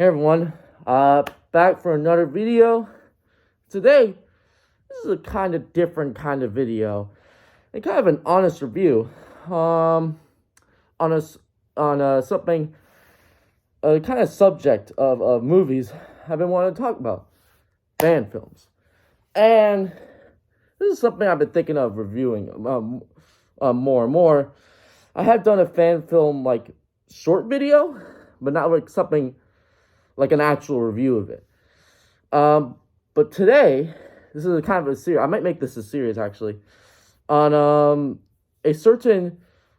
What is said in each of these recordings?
Hey everyone, back for another video. Today, this is a kind of different kind of video, and kind of an honest review, on something, a kind of subject of movies I've been wanting to talk about, fan films, and this is something I've been thinking of reviewing more and more. I have done a fan film like short video, but not like something like an actual review of it. But today, this is a kind of a series. I might make this a series actually, on a certain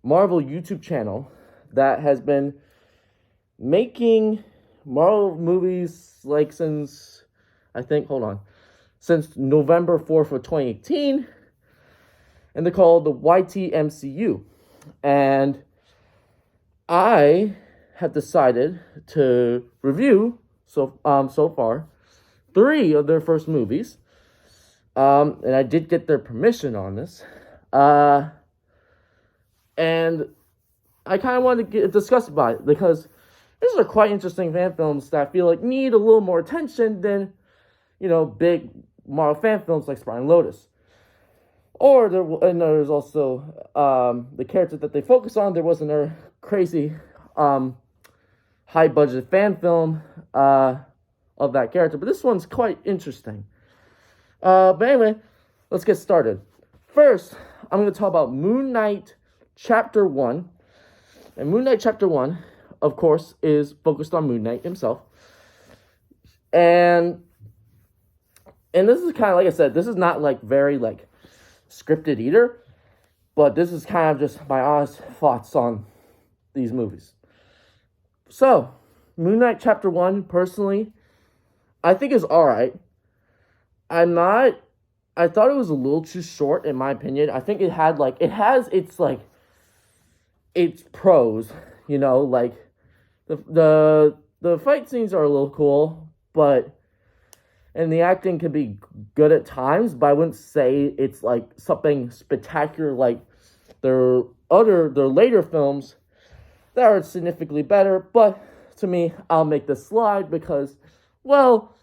Marvel YouTube channel that has been making Marvel movies like since November 4th of 2018, and they're called the Ytmcu. And I have decided to review so far 3 of their first movies, and I did get their permission on this, and I kind of wanted to discuss about it because these are quite interesting fan films that I feel like need a little more attention than, big Marvel fan films like Spy and Lotus. Or there's also the character that they focus on. There was another crazy high budget fan film of that character, but this one's quite interesting. But anyway, let's get started. First, I'm going to talk about Moon Knight Chapter 1. And Moon Knight Chapter 1, of course, is focused on Moon Knight himself. And this is kind of, like I said, this is not very scripted either, but this is kind of just my honest thoughts on these movies. So, Moon Knight Chapter 1, personally, I think is alright. I thought it was a little too short, in my opinion. I think it has its pros, the fight scenes are a little cool, and the acting can be good at times, but I wouldn't say it's something spectacular like their later films that are significantly better. But to me, I'll make this slide because, well,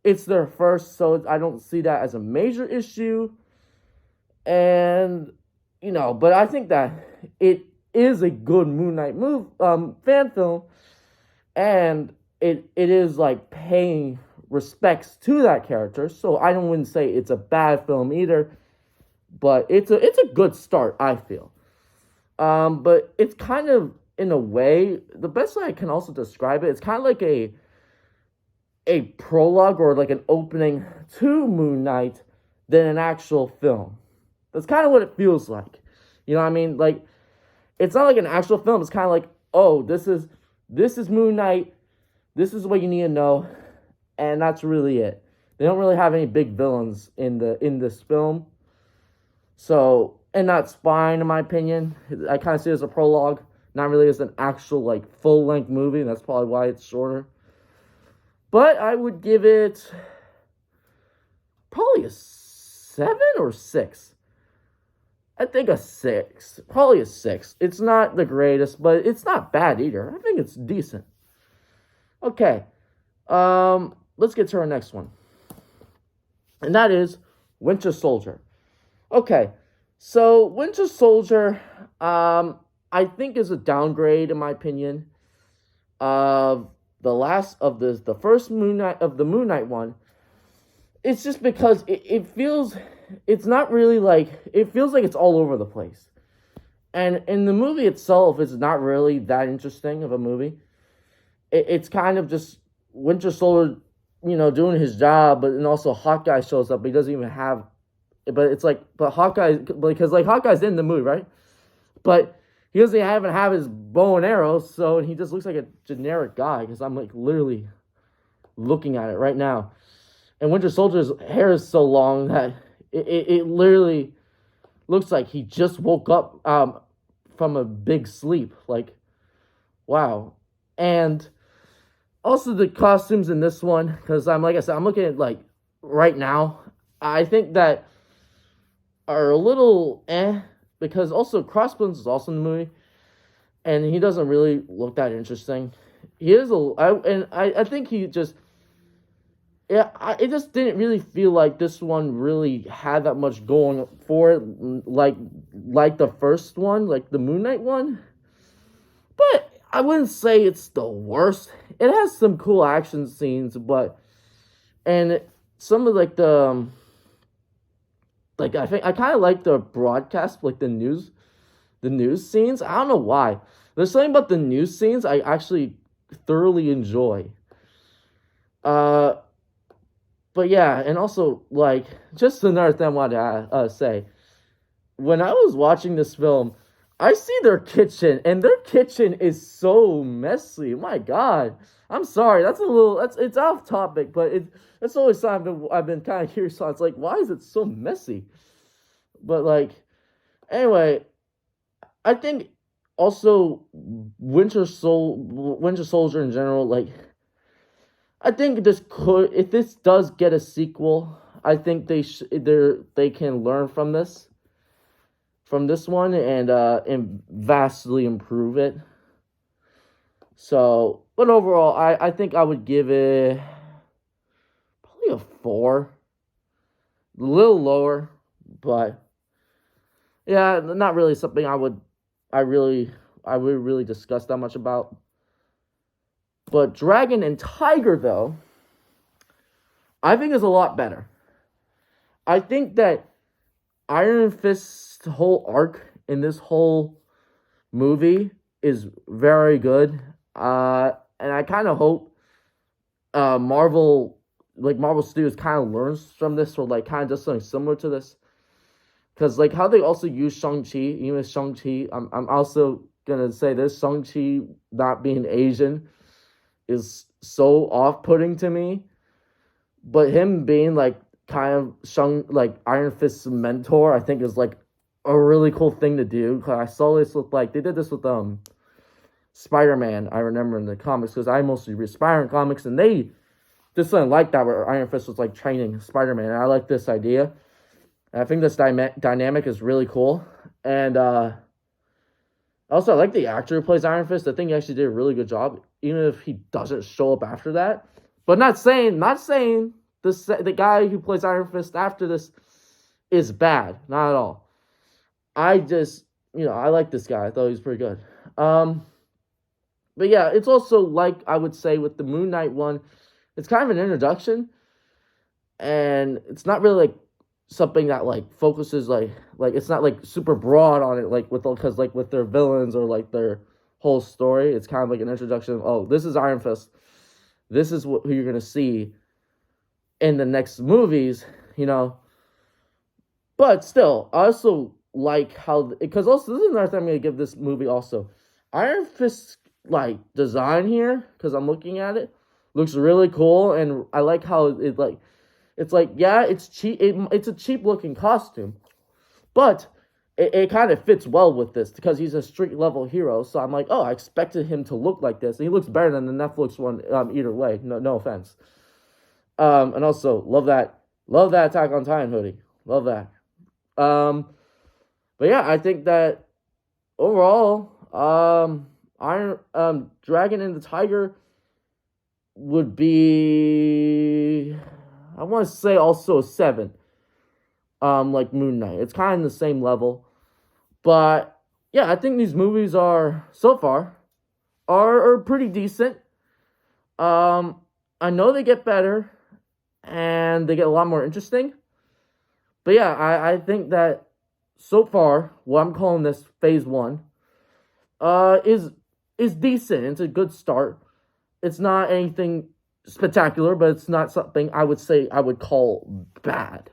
it's their first, so I don't see that as a major issue. And, but I think that it is a good Moon Knight fan film, and it is paying respects to that character, so I wouldn't say it's a bad film either, but it's a good start, I feel. But it's kind of, in a way, the best way I can also describe it's kind of like a prologue or an opening to Moon Knight than an actual film. That's kind of what it feels like. You know what I mean? It's not like an actual film. It's kind of like, oh, this is Moon Knight. This is what you need to know, and that's really it. They don't really have any big villains in this film. So, and that's fine in my opinion. I kind of see it as a prologue, not really as an actual full-length movie, and that's probably why it's shorter. But I would give it probably a 7 or 6. I think a 6. Probably a 6. It's not the greatest, but it's not bad either. I think it's decent. Okay. Let's get to our next one. And that is Winter Soldier. Okay. So, Winter Soldier, I think is a downgrade, in my opinion, of the first Moon Knight, of the Moon Knight one. It's just because it feels, it's not really it feels like it's all over the place. And in the movie itself, it's not really that interesting of a movie. It's kind of just Winter Soldier, doing his job, but then also Hawkeye shows up, but he doesn't even have, but Hawkeye, because Hawkeye's in the movie, right? But he doesn't even have his bow and arrow, so he just looks like a generic guy, because I'm literally looking at it right now. And Winter Soldier's hair is so long that it literally looks like he just woke up from a big sleep. Wow. And also the costumes in this one, because I'm looking at right now, I think that are a little because also Crossbones is also in the movie, and he doesn't really look that interesting. he is I think he just yeah, it just didn't really feel like this one really had that much going for it, like the first one, like the Moon Knight one. But I wouldn't say it's the worst. It has some cool action scenes, but and some of like like I think I kind of like the broadcast, like the news scenes. I don't know why. There's something about the news scenes I actually thoroughly enjoy. Uh, but yeah, and also like just another thing I wanted to say. When I was watching this film, I see their kitchen, and their kitchen is so messy. My God, I'm sorry. That's it's off topic, but it's always something I've been kind of curious on. It's like, why is it so messy? But like, anyway, I think also Winter Soldier in general, like I think this could, if this does get a sequel, I think they can learn from this one and vastly improve it. So, but overall, I think I would give it probably a 4, a little lower, but yeah, not really something I really I would really discuss that much about. But Dragon and Tiger though, I think is a lot better. I think that Iron Fist's whole arc in this whole movie is very good. And I kind of hope Marvel Studios kind of learns from this, or like kind of does something similar to this. Because like how they also use Shang-Chi, even with Shang-Chi, I'm also gonna say this, Shang-Chi not being Asian is so off-putting to me. But him being like kind of like Iron Fist's mentor, I think is like a really cool thing to do. Cause I saw this with like they did this with Spider-Man. I remember in the comics because I mostly read Spider-Man comics, and they just something like that where Iron Fist was like training Spider-Man. And I like this idea. And I think this dynamic is really cool. And also I like the actor who plays Iron Fist. I think he actually did a really good job, even if he doesn't show up after that. But not saying the guy who plays Iron Fist after this is bad. Not at all. I just, I like this guy. I thought he was pretty good. But yeah, it's also like I would say with the Moon Knight one, it's kind of an introduction, and it's not really like something that like focuses like it's not like super broad on it like because like with their villains or like their whole story. It's kind of like an introduction of, oh, this is Iron Fist. This is who you're gonna see in the next movies, But still, I also like how, because also this is another thing I'm gonna give this movie also. Iron Fist like design here, because I'm looking at it, looks really cool, and I like how it's like yeah, it's cheap. It's a cheap looking costume, but it kind of fits well with this because he's a street level hero. So I'm like, oh, I expected him to look like this, and he looks better than the Netflix one. Either way, no offense. And also love that Attack on Titan hoodie. Love that. But yeah, I think that overall, Dragon and the Tiger would be, I want to say also a 7. Like Moon Knight. It's kind of the same level. But yeah, I think these movies are so far are pretty decent. I know they get better and they get a lot more interesting. But yeah, I think that so far, what I'm calling this phase 1, is decent. It's a good start. It's not anything spectacular, but it's not something I would say I would call bad.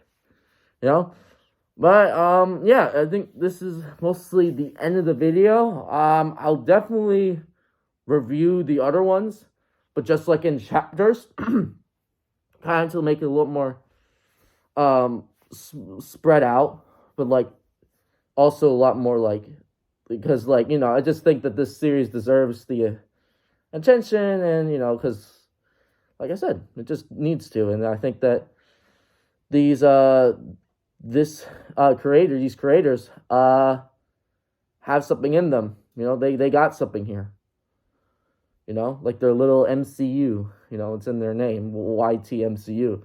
But yeah, I think this is mostly the end of the video. I'll definitely review the other ones, but just like in chapters, kind of to make it a little more spread out, but like also a lot more like, because like I just think that this series deserves the attention, and because like I said, it just needs to, and I think that these creators have something in them. They got something here. You know, like their little MCU. You know, it's in their name, Ytmcu.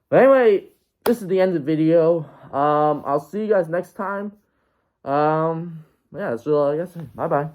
But anyway, this is the end of the video. I'll see you guys next time. Yeah, that's all I guess. Bye bye.